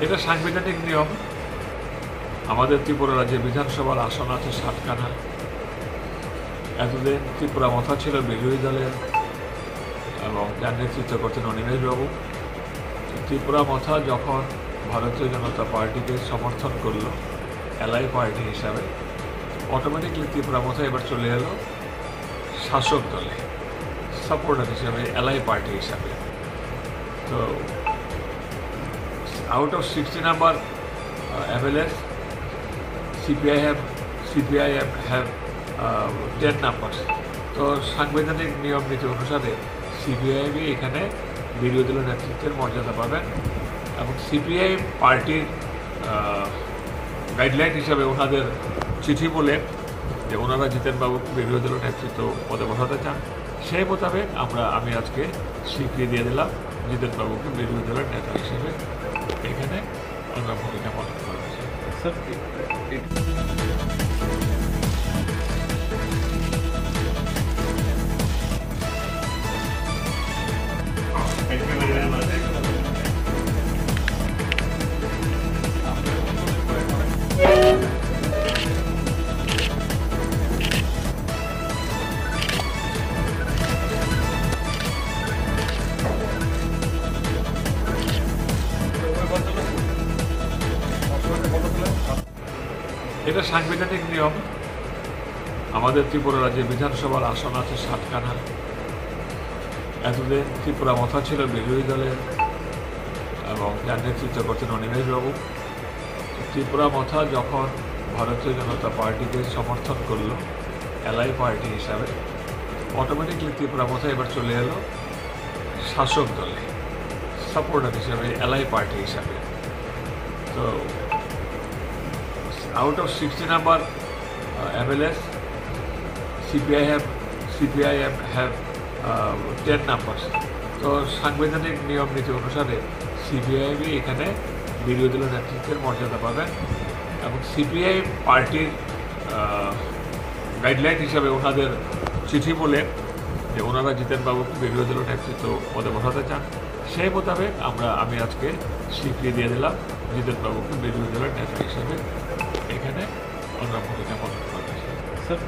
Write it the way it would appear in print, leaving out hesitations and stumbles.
এটা সাংবিধানিক নিয়ম। আমাদের ত্রিপুরা রাজ্যে বিধানসভার আসন আছে 7খানা। এতদিন ত্রিপুরা মথা ছিল বিরোধী দলের এবং যার নেতৃত্ব করতেন অনিমেষ বাবু। ত্রিপুরা মথা যখন ভারতীয় জনতা পার্টিকে সমর্থন করলো এলআই পার্টি হিসাবে, অটোমেটিকলি ত্রিপুরা মথা এবার চলে এলো শাসক দলে সাপোর্টার হিসাবে, এলআই পার্টি হিসাবে। তো out of 60 number MLAs, CPI have 10 numbers. তো সাংবিধানিক নিয়ম নীতি অনুসারে সিপিআই এখানে বিরোধী দলের নেতৃত্বের মর্যাদা পাবেন এবং সিপিআই পার্টির গাইডলাইন হিসাবে ওনাদের চিঠি বলে যে ওনারা জিতেনবাবুকে বিরোধী দলের নেতৃত্ব পদে বসাতে চান, সেই মোতাবেক আমি আজকে স্বীকৃতি দিয়ে দিলাম জিতেনবাবুকে বিরোধী দলের নেতা হিসেবে এখানে আমরা ভূমিকা পালন করবো। স্যার, এটা সাংবিধানিক নিয়ম। আমাদের ত্রিপুরা রাজ্যে বিধানসভার আসন আছে 7খানা। এতদিন ত্রিপুরা মথা ছিল বিরোধী দলের এবং যার নেতৃত্ব করতেন অনিমেষ বাবু। ত্রিপুরা মথা যখন ভারতীয় জনতা পার্টিকে সমর্থন করলো এলআই পার্টি হিসাবে, অটোমেটিকলি ত্রিপুরা মথা এবার চলে এলো শাসক দলে সাপোর্টার হিসাবে, এলআই পার্টি হিসাবে। তো out of 60 number MLAs, CPI have 10 numbers. তো সাংবিধানিক নিয়ম নীতি অনুসারে সিপিআই এখানে বিরোধী দলের নেতৃত্বের মর্যাদা পাবেন এবং সিপিআই পার্টির গাইডলাইন হিসাবে ওনাদের চিঠি বলে যে ওনারা জিতেনবাবুকে বিরোধী দলের নেতৃত্ব পদে বসাতে চান, সেই মোতাবেক আমি আজকে স্বীকৃতি দিয়ে দিলাম জিতেনবাবুকে বিরোধী দলের নেতা হিসেবে এখানে আমরা ভূমিকা পালন করতেছি। স্যার,